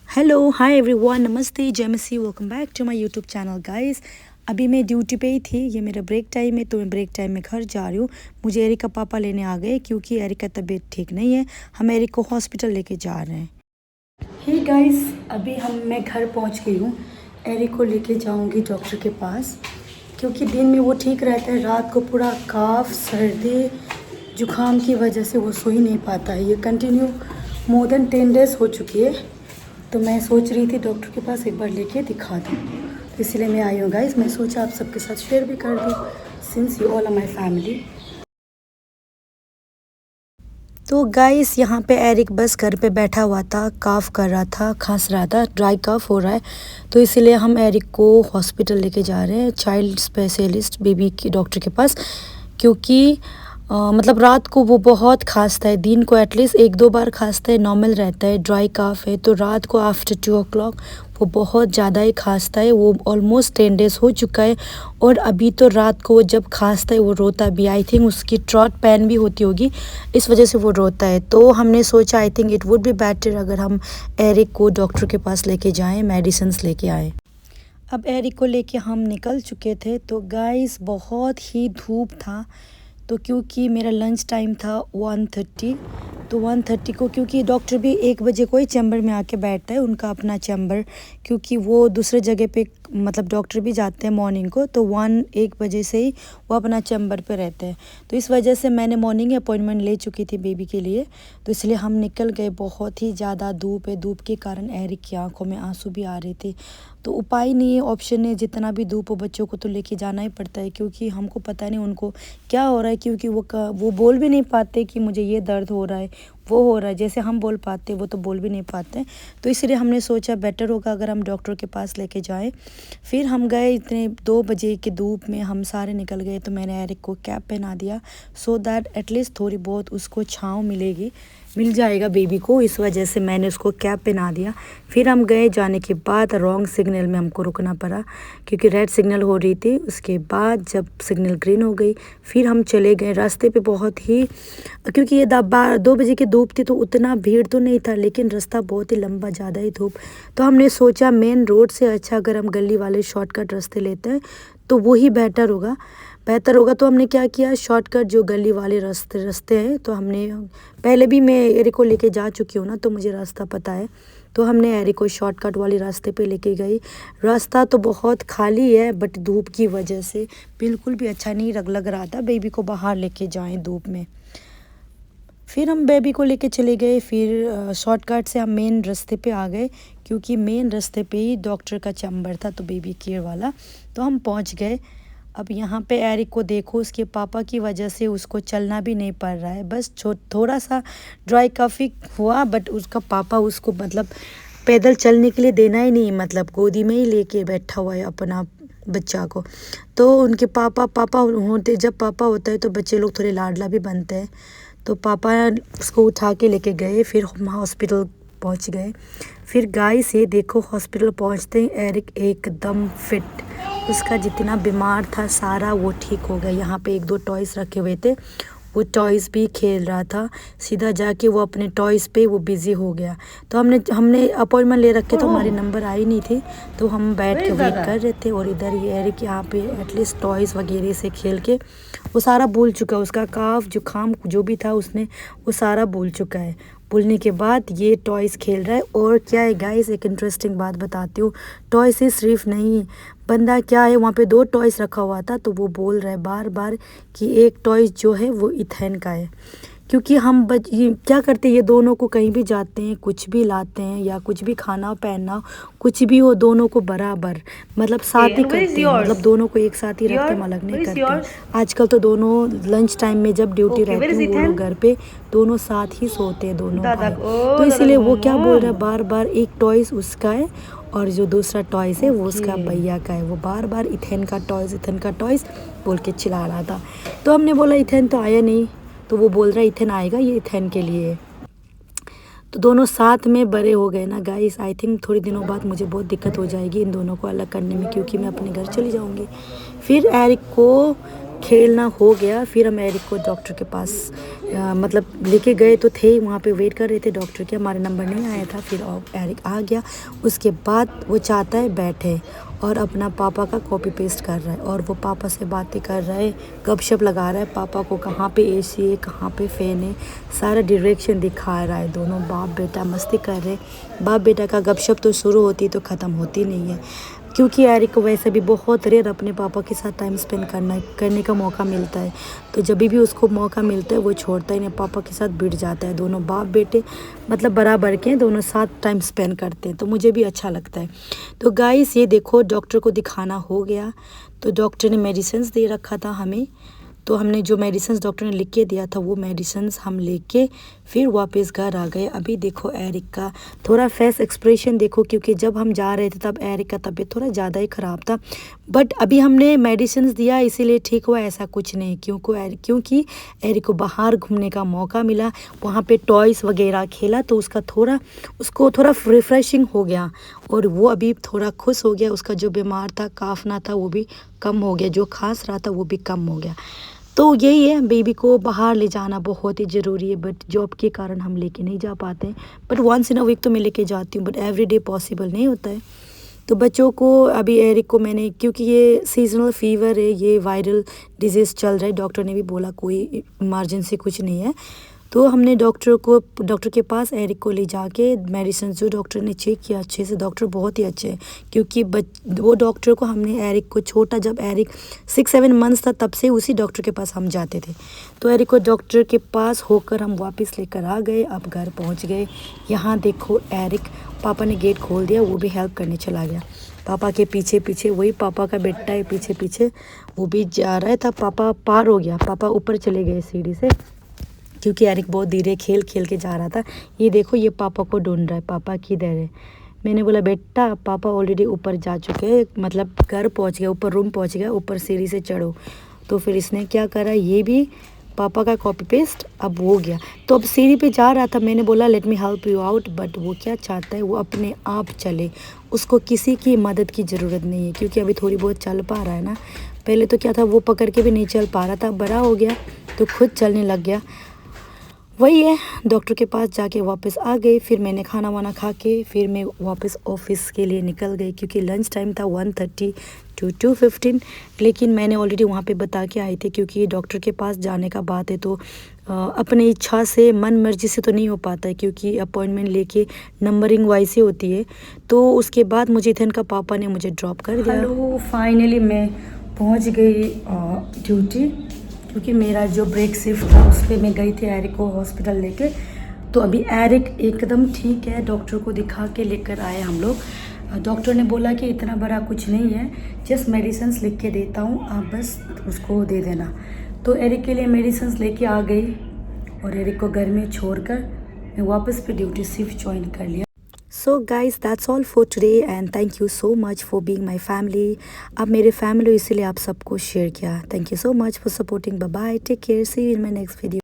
Hello hi everyone, नमस्ते, जय मसीह, welcome back to my YouTube channel guys. अभी मैं ड्यूटी पे ही थी, ये मेरा ब्रेक टाइम है, तो मैं ब्रेक टाइम में घर जा रही हूँ। मुझे एरिक का पापा लेने आ गए क्योंकि एरिक का तबीयत ठीक नहीं है। हम एरिक को हॉस्पिटल लेके जा रहे हैं। हे गाइस, अभी मैं घर पहुँच गई हूँ। एरिक को लेके जाऊँगी डॉक्टर के पास क्योंकि दिन में वो ठीक रहता है, रात को पूरा काफ, सर्दी, जुकाम की वजह से वो सो ही नहीं पाता है। ये कंटिन्यू मोर देन 10 डेज़ हो चुकी है। तो मैं सोच रही थी डॉक्टर के पास एक बार लेके दिखा दूँ, तो इसलिए मैं आई हूँ गाइस। मैं सोचा आप सबके साथ शेयर भी कर दूँ, since you all are my family. तो गाइस यहाँ पे एरिक बस घर पे बैठा हुआ था, काफ कर रहा था, खांस रहा था, ड्राई काफ हो रहा है। तो इसीलिए हम एरिक को हॉस्पिटल लेके जा रहे हैं, चाइल्ड स्पेशलिस्ट बेबी की डॉक्टर के पास, क्योंकि मतलब रात को वो बहुत खांसता है। दिन को एटलीस्ट 1-2 बार खांसता है, नॉर्मल रहता है, ड्राई काफ है। तो रात को आफ्टर 2 o'clock वो बहुत ज़्यादा ही खांसता है। वो ऑलमोस्ट 10 डेज़ हो चुका है और अभी तो रात को वो जब खांसता है वो रोता भी। आई थिंक उसकी ट्रॉट पैन भी होती होगी, इस वजह से वो रोता है। तो हमने सोचा I think it would be better अगर हम एरिक को डॉक्टर के पास लेके जाएँ, मेडिसिन्स लेके आएँ। अब एरिक को लेके हम निकल चुके थे। तो गाइस बहुत ही धूप था, तो क्योंकि मेरा लंच टाइम था 1:30, तो 1:30 को, क्योंकि डॉक्टर भी 1 बजे को ही चैम्बर में आके बैठता है, उनका अपना चैम्बर, क्योंकि वो दूसरे जगह पे मतलब डॉक्टर भी जाते हैं मॉर्निंग को, तो 1-1 बजे से ही वो अपना चैम्बर पे रहते हैं। तो इस वजह से मैंने मॉर्निंग अपॉइंटमेंट ले चुकी थी बेबी के लिए, तो इसलिए हम निकल गए। बहुत ही ज़्यादा धूप है, धूप के कारण एरिक की आंखों में आंसू भी आ रहे थे। तो उपाय नहीं है, ऑप्शन है, जितना भी धूप हो बच्चों को तो लेके जाना ही पड़ता है, क्योंकि हमको पता नहीं उनको क्या हो रहा है, क्योंकि वो बोल भी नहीं पाते कि मुझे ये दर्द हो रहा है, वो हो रहा है। जैसे हम बोल पाते वो तो बोल भी नहीं पाते। तो इसलिए हमने सोचा बेटर होगा अगर हम डॉक्टर के पास लेके जाएं। फिर हम गए, इतने 2 बजे की धूप में हम सारे निकल गए। तो मैंने एरिक को कैप पहना दिया सो दैट एटलीस्ट थोड़ी बहुत उसको छाँव मिल जाएगा बेबी को, इस वजह से मैंने उसको कैप पहना दिया। फिर हम गए, जाने के बाद रॉन्ग सिग्नल में हमको रुकना पड़ा क्योंकि रेड सिग्नल हो रही थी। उसके बाद जब सिग्नल ग्रीन हो गई फिर हम चले गए। रास्ते पे बहुत ही, क्योंकि ये 2 बजे की धूप थी तो उतना भीड़ तो नहीं था, लेकिन रास्ता बहुत ही लंबा, ज़्यादा ही धूप। तो हमने सोचा मेन रोड से अच्छा अगर हम गली वाले शॉर्टकट रास्ते लेते हैं तो वही बेहतर होगा। तो हमने क्या किया, शॉर्टकट जो गली वाले रास्ते हैं, तो हमने पहले भी मैं एरिक को लेके जा चुकी हूँ ना, तो मुझे रास्ता पता है। तो हमने एरिक को शॉर्टकट वाले रास्ते पे लेके गई। रास्ता तो बहुत खाली है, बट धूप की वजह से बिल्कुल भी अच्छा नहीं लग रहा था बेबी को बाहर लेके जाएं धूप में। फिर हम बेबी को लेके चले गए। फिर शॉर्टकट से हम मेन रास्ते पे आ गए, क्योंकि मेन रास्ते पे ही डॉक्टर का चैम्बर था, तो बेबी केयर वाला। तो हम पहुंच गए। अब यहाँ पे एरिक को देखो, उसके पापा की वजह से उसको चलना भी नहीं पड़ रहा है, बस थोड़ा सा ड्राई काफ़ी हुआ, बट उसका पापा उसको मतलब पैदल चलने के लिए देना ही नहीं, मतलब गोदी में ही लेके बैठा हुआ है अपना बच्चा को। तो उनके पापा होते, जब पापा होता है तो बच्चे लोग थोड़े लाडला भी बनते हैं। तो पापा उसको उठा के लेके गए, फिर हम हॉस्पिटल पहुंच गए। फिर गाइस ये देखो, हॉस्पिटल पहुंचते ही एरिक एकदम फिट, उसका जितना बीमार था सारा वो ठीक हो गया। यहाँ पे 1-2 टॉयज़ रखे हुए थे, वो टॉयज़ भी खेल रहा था। सीधा जाके वो अपने टॉयज़ पे वो बिज़ी हो गया। तो हमने अपॉइंटमेंट ले रखे, तो हमारे नंबर आई नहीं थी, तो हम बैठ के वेट कर रहे थे। और इधर ये एरिक यहाँ पे एटलीस्ट टॉयज़ वगैरह से खेल के वो सारा भूल चुका है। उसका काफ, जुकाम जो भी था उसने वो सारा भूल चुका है। भूलने के बाद ये टॉयज़ खेल रहा है। और क्या है गाइस, एक इंटरेस्टिंग बात बताती हूँ, टॉय से सिर्फ नहीं, बंदा क्या है, वहाँ पे 2 टॉयज़ रखा हुआ था, तो वो बोल रहा है बार बार कि एक टॉयज़ जो है वो इथेन का है। क्योंकि हम ये क्या करते हैं, ये दोनों को कहीं भी जाते हैं, कुछ भी लाते हैं या कुछ भी खाना पहनना कुछ भी हो, दोनों को बराबर मतलब साथ ही करते हैं, मतलब दोनों को एक साथ ही रखते हैं, अलग नहीं करते। आजकल तो दोनों लंच टाइम में जब ड्यूटी रहती है वो लोग घर पे दोनों साथ ही सोते हैं दोनों भाई। तो इसीलिए वो क्या बोल रहा है बार बार, एक टॉयज़ उसका है और जो दूसरा टॉयज़ है वो उसका भैया का है। वो बार बार इथेन का टॉयज़ बोल के चिल्ला रहा था। तो हमने बोला इथेन तो आया नहीं, तो वो बोल रहा है इथेन आएगा, ये इथेन के लिए है। तो दोनों साथ में बड़े हो गए ना गाइस। आई थिंक थोड़ी दिनों बाद मुझे बहुत दिक्कत हो जाएगी इन दोनों को अलग करने में, क्योंकि मैं अपने घर चली जाऊंगी। फिर एरिक को खेलना हो गया, फिर हम एरिक को डॉक्टर के पास मतलब लेके गए तो थे, वहाँ पे वेट कर रहे थे डॉक्टर के, हमारा नंबर नहीं आया था। फिर एरिक आ गया, उसके बाद वो चाहता है बैठे और अपना पापा का कॉपी पेस्ट कर रहा है और वो पापा से बातें कर रहा है, गपशप लगा रहा है पापा को, कहाँ पे एसी है, कहाँ पे फ़ैन है, सारा डायरेक्शन दिखा रहा है। दोनों बाप बेटा मस्ती कर रहे। बाप बेटा का गपशप तो शुरू होती तो ख़त्म होती नहीं है, क्योंकि एरिक को वैसे भी बहुत रेयर अपने पापा के साथ टाइम स्पेंड करने का मौका मिलता है। तो जब भी उसको मौका मिलता है वो छोड़ता ही नहीं, पापा के साथ भिड़ जाता है। दोनों बाप बेटे मतलब बराबर के, दोनों साथ टाइम स्पेंड करते हैं, तो मुझे भी अच्छा लगता है। तो गाइस ये देखो, डॉक्टर को दिखाना हो गया, तो डॉक्टर ने मेडिसिन्स दे रखा था हमें। तो हमने जो मेडिसिन्स डॉक्टर ने लिख के दिया था वो मेडिसिन्स हम लेके फिर वापस घर आ गए। अभी देखो एरिक का थोड़ा फेस एक्सप्रेशन देखो, क्योंकि जब हम जा रहे थे तब एरिक का तबीयत थोड़ा ज़्यादा ही ख़राब था, बट अभी हमने मेडिसिन्स दिया इसीलिए ठीक हुआ, ऐसा कुछ नहीं। क्योंकि एरिक को बाहर घूमने का मौका मिला, वहाँ पे टॉयज़ वगैरह खेला, तो उसको थोड़ा रिफ़्रेशिंग हो गया और वो अभी थोड़ा खुश हो गया। उसका जो बीमार था, काफना था, वो भी कम हो गया, जो खांस रहा था वो भी कम हो गया। तो यही है, बेबी को बाहर ले जाना बहुत ही ज़रूरी है, बट जॉब के कारण हम लेके नहीं जा पाते हैं। But once in a week तो मैं लेके जाती हूँ, बट एवरी डे पॉसिबल नहीं होता है। तो बच्चों को अभी एरिक को मैंने, क्योंकि ये सीजनल फीवर है, ये वायरल डिजीज़ चल रहा है, डॉक्टर ने भी बोला कोई इमरजेंसी कुछ नहीं है। तो हमने डॉक्टर के पास एरिक को ले जाके मेडिसिन जो डॉक्टर ने चेक किया अच्छे से, डॉक्टर बहुत ही अच्छे हैं, क्योंकि वो डॉक्टर को हमने एरिक को छोटा, जब एरिक 6-7 मंथ्स था तब से उसी डॉक्टर के पास हम जाते थे। तो एरिक को डॉक्टर के पास होकर हम वापस लेकर आ गए, अब घर पहुंच गए। यहाँ देखो एरिक, पापा ने गेट खोल दिया, वो भी हेल्प करने चला गया पापा के पीछे पीछे। वही पापा का बेटा है, पीछे पीछे वो भी जा रहा था। पापा पार हो गया, पापा ऊपर चले गए सीढ़ी से, क्योंकि एरिक बहुत धीरे खेल के जा रहा था। ये देखो, ये पापा को ढूंढ रहा है, पापा किधर है। मैंने बोला बेटा पापा ऑलरेडी ऊपर जा चुके हैं, मतलब घर पहुंच गया, ऊपर रूम पहुंच गया, ऊपर सीढ़ी से चढ़ो। तो फिर इसने क्या करा, ये भी पापा का कॉपी पेस्ट अब हो गया। तो अब सीढ़ी पे जा रहा था, मैंने बोला let me help you out, but वो क्या चाहता है, वो अपने आप चले, उसको किसी की मदद की ज़रूरत नहीं है, क्योंकि अभी थोड़ी बहुत चल पा रहा है ना। पहले तो क्या था, वो पकड़ के भी नहीं चल पा रहा था, बड़ा हो गया तो खुद चलने लग गया। वही है, डॉक्टर के पास जाके वापस आ गई। फिर मैंने खाना वाना खा के फिर मैं वापस ऑफिस के लिए निकल गई, क्योंकि लंच टाइम था 1:30 to 2:15। लेकिन मैंने ऑलरेडी वहाँ पे बता के आई थी, क्योंकि डॉक्टर के पास जाने का बात है तो अपनी इच्छा से, मन मर्जी से तो नहीं हो पाता है, क्योंकि अपॉइंटमेंट लेके नंबरिंग वाइज ही होती है। तो उसके बाद मुझे इथन का पापा ने मुझे ड्रॉप कर दिया। हेलो, फाइनली मैं पहुँच गई ड्यूटी, क्योंकि मेरा जो ब्रेक शिफ्ट था उस पर मैं गई थी एरिक को हॉस्पिटल लेके। तो अभी एरिक एकदम ठीक है, डॉक्टर को दिखा के लेकर आए हम लोग। डॉक्टर ने बोला कि इतना बड़ा कुछ नहीं है, जस्ट मेडिसिन्स लिख के देता हूँ, आप बस उसको दे देना। तो एरिक के लिए मेडिसिन्स लेके आ गई और एरिक को घर में छोड़कर मैं वापस पे ड्यूटी शिफ्ट ज्वाइन कर लिया। So guys that's all for today and thank you so much for being my family. अब मेरे फैमिली इसीलिए आप सबको शेयर किया। Thank you so much for supporting. Bye bye, take care, see you in my next video.